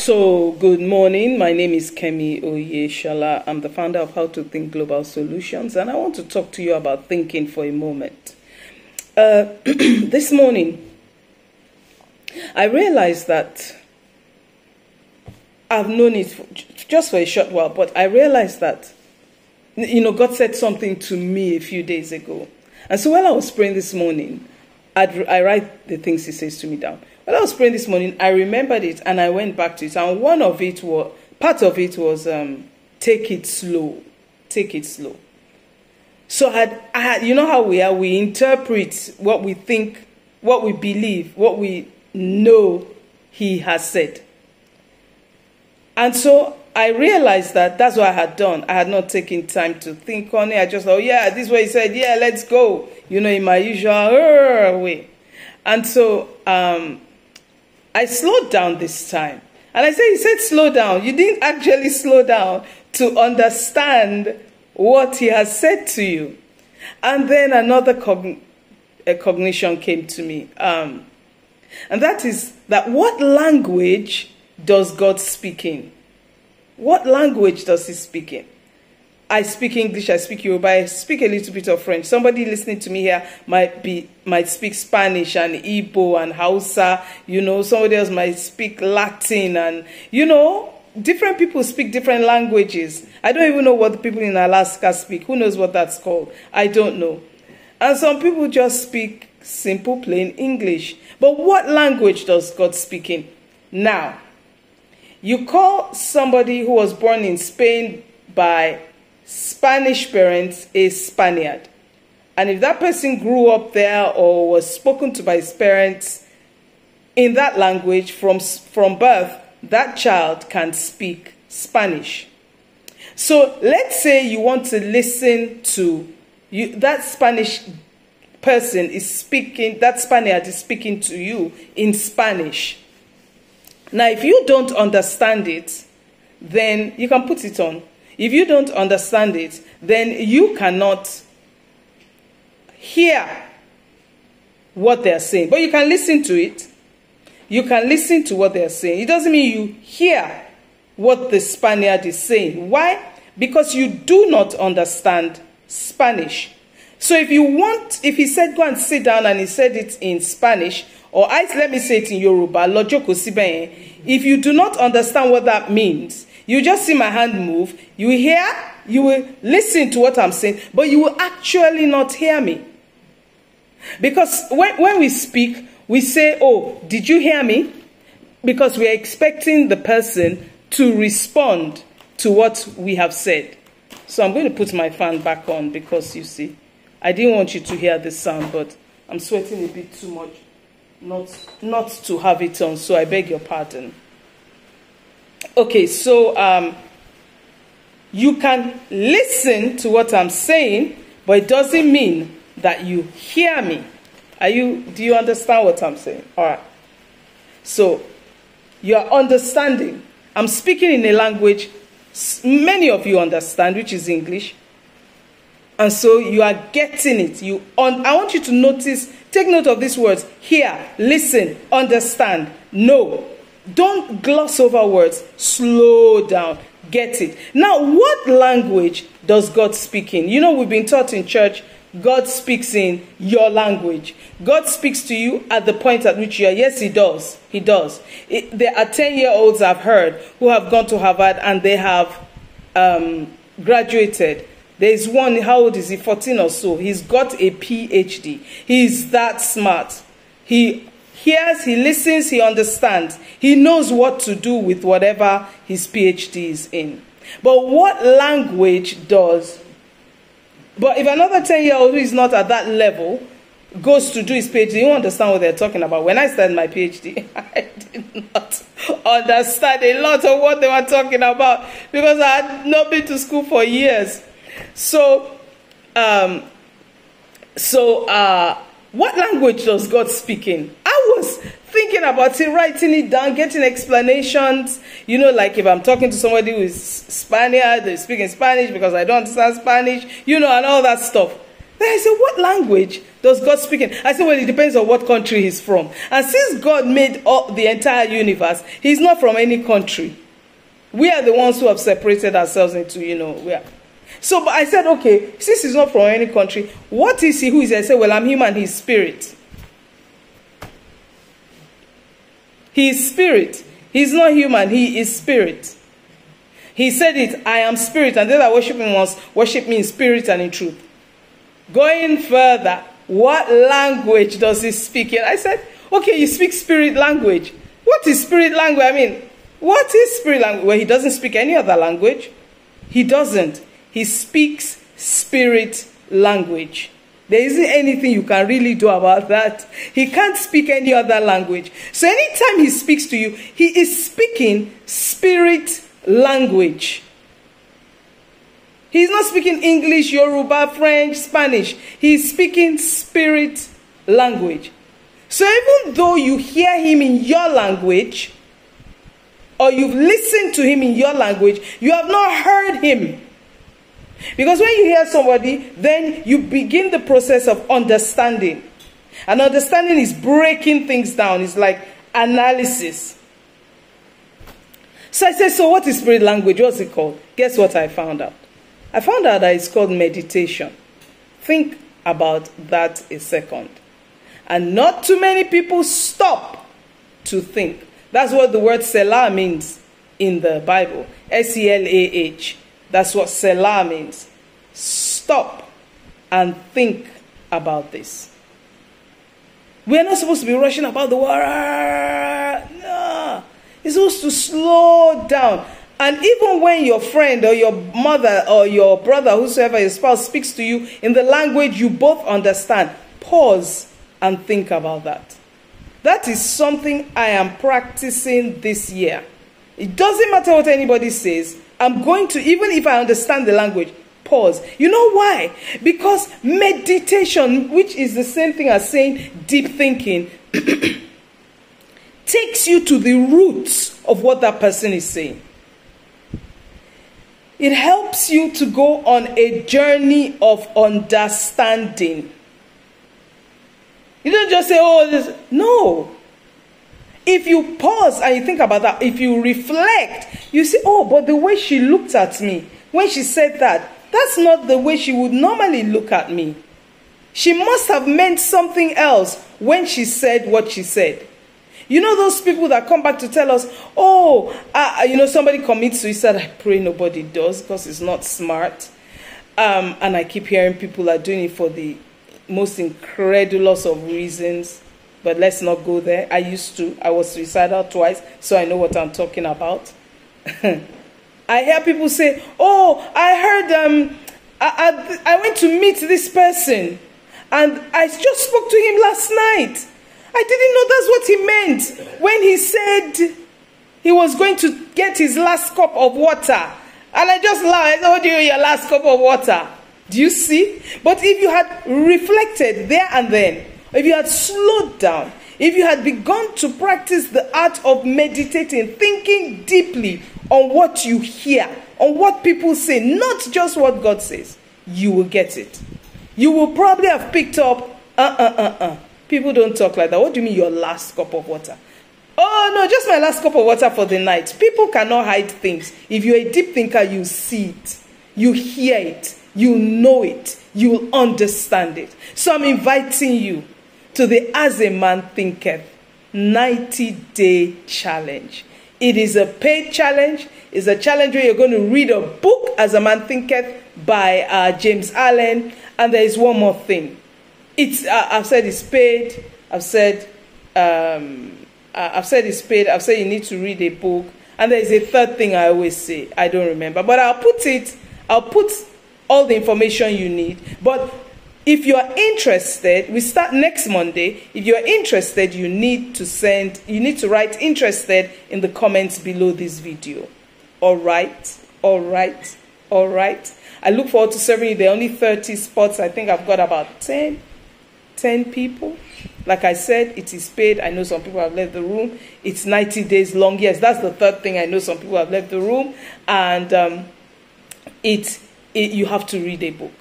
So, good morning. My name is Kemi Oyeshala. I'm the founder of How to Think Global Solutions, and I want to talk to you about thinking for a moment. This morning, I realized that I've known it just for a short while, but I realized that, God said something to me a few days ago. And so while I was praying this morning, I write the things he says to me down. When I was praying this morning, I remembered it and I went back to it. And part of it was, take it slow. Take it slow. So I had, you know how we are, we interpret what we think, what we believe, what we know he has said. And so I realized that that's what I had done. I had not taken time to think on it. I just thought, yeah, this is what he said. Yeah, let's go. In my usual way. And so I slowed down this time. And I said, he said slow down. You didn't actually slow down to understand what he has said to you. And then another cognition came to me. And that is that what language does God speak in? What language does he speak in? I speak English, I speak Yoruba, I speak a little bit of French. Somebody listening to me here might speak Spanish and Igbo and Hausa. Somebody else might speak Latin and, different people speak different languages. I don't even know what the people in Alaska speak. Who knows what that's called? I don't know. And some people just speak simple, plain English. But what language does God speak in? Now, you call somebody who was born in Spain by Spanish parents a Spaniard. And if that person grew up there or was spoken to by his parents in that language from birth, that child can speak Spanish. So let's say you want to listen to that Spanish person is speaking, that Spaniard is speaking to you in Spanish. Now, if you don't understand it, then you can put it on. If you don't understand it, then you cannot hear what they're saying. But you can listen to it. You can listen to what they're saying. It doesn't mean you hear what the Spaniard is saying. Why? Because you do not understand Spanish. So if he said go and sit down and he said it in Spanish, or let me say it in Yoruba, if you do not understand what that means, you just see my hand move, you will listen to what I'm saying, but you will actually not hear me. Because when we speak, we say, oh, did you hear me? Because we are expecting the person to respond to what we have said. So I'm going to put my fan back on because, you see, I didn't want you to hear the sound, but I'm sweating a bit too much not to have it on, so I beg your pardon. Okay, so you can listen to what I'm saying, but it doesn't mean that you hear me. Do you understand what I'm saying? All right. So you are understanding. I'm speaking in a language many of you understand, which is English. And so you are getting it. I want you to take note of these words. Hear, listen, understand, know. Don't gloss over words. Slow down. Get it. Now, what language does God speak in? We've been taught in church, God speaks in your language. God speaks to you at the point at which you are. Yes, he does. He does. There are 10-year-olds I've heard who have gone to Harvard and they have graduated. There's one, how old is he? 14 or so. He's got a PhD. He's that smart. He hears, he listens, he understands. He knows what to do with whatever his PhD is in. But what language does? But if another 10-year-old who is not at that level goes to do his PhD, you understand what they're talking about. When I started my PhD, I did not understand a lot of what they were talking about because I had not been to school for years. So, what language does God speak in? I was thinking about it, writing it down, getting explanations. Like if I'm talking to somebody who is Spaniard, they speak in Spanish because I don't understand Spanish, and all that stuff. Then I said, what language does God speak in? I said, well, it depends on what country he's from. And since God made the entire universe, he's not from any country. We are the ones who have separated ourselves into, we are. So but I said, okay, since he's not from any country, what is he? Who is he? I said, well, I'm human, he's spirit. He is spirit. He's not human, he is spirit. He said it, I am spirit, and they that worship him must worship me in spirit and in truth. Going further, what language does he speak in? I said, okay, you speak spirit language. What is spirit language? I mean, what is spirit language? Well, he doesn't speak any other language. He doesn't. He speaks spirit language. There isn't anything you can really do about that. He can't speak any other language. So anytime he speaks to you, he is speaking spirit language. He's not speaking English, Yoruba, French, Spanish. He's speaking spirit language. So even though you hear him in your language, or you've listened to him in your language, you have not heard him. Because when you hear somebody, then you begin the process of understanding. And understanding is breaking things down. It's like analysis. So I said, so what is spirit language? What's it called? Guess what I found out? I found out that it's called meditation. Think about that a second. And not too many people stop to think. That's what the word Selah means in the Bible. S-E-L-A-H. That's what Selah means. Stop and think about this. We're not supposed to be rushing about the world. No. It's supposed to slow down. And even when your friend or your mother or your brother, whosoever your spouse speaks to you in the language you both understand, pause and think about that. That is something I am practicing this year. It doesn't matter what anybody says. I'm going to, even if I understand the language, pause. You know why? Because meditation, which is the same thing as saying deep thinking, takes you to the roots of what that person is saying. It helps you to go on a journey of understanding. You don't just say, oh, this. No. If you pause and you think about that, if you reflect, you see, oh, but the way she looked at me when she said that, that's not the way she would normally look at me. She must have meant something else when she said what she said. You know those people that come back to tell us, oh, somebody commits suicide. I pray nobody does because it's not smart. And I keep hearing people are doing it for the most incredulous of reasons. But let's not go there. I was suicidal twice, so I know what I'm talking about. I hear people say, oh, I heard, I went to meet this person, and I just spoke to him last night. I didn't know that's what he meant when he said he was going to get his last cup of water. And I just laughed. I said, what do you your last cup of water? Do you see? But if you had reflected there and then, if you had slowed down, if you had begun to practice the art of meditating, thinking deeply on what you hear, on what people say, not just what God says, you will get it. You will probably have picked up, People don't talk like that. What do you mean your last cup of water? Oh, no, just my last cup of water for the night. People cannot hide things. If you're a deep thinker, you see it. You hear it. You know it. You will understand it. So I'm inviting you to the As a Man Thinketh 90-day challenge. It is a paid challenge. It's a challenge where you're going to read a book, As a Man Thinketh, by James Allen. And there is one more thing. I've said it's paid. I've said it's paid. I've said you need to read a book. And there is a third thing I always say. I don't remember. But I'll put all the information you need. But if you are interested, we start next Monday. If you are interested, you need to write interested in the comments below this video. All right. I look forward to serving you. There are only 30 spots. I think I've got about 10 people. Like I said, it is paid. I know some people have left the room. It's 90 days long. Yes, that's the third thing. I know some people have left the room. And you have to read a book.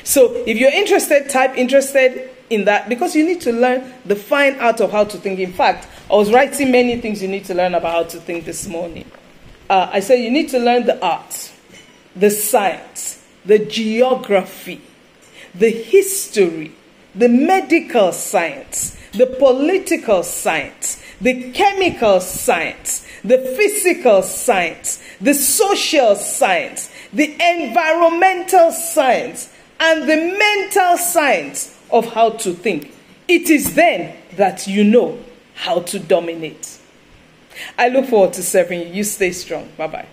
So if you're interested, type interested in that, because you need to learn the fine art of how to think. In fact, I was writing many things you need to learn about how to think this morning. I said you need to learn the art, the science, the geography, the history, the medical science, the political science, the chemical science, the physical science, the social science, the environmental science, and the mental science of how to think. It is then that you know how to dominate. I look forward to serving you. You stay strong. Bye-bye.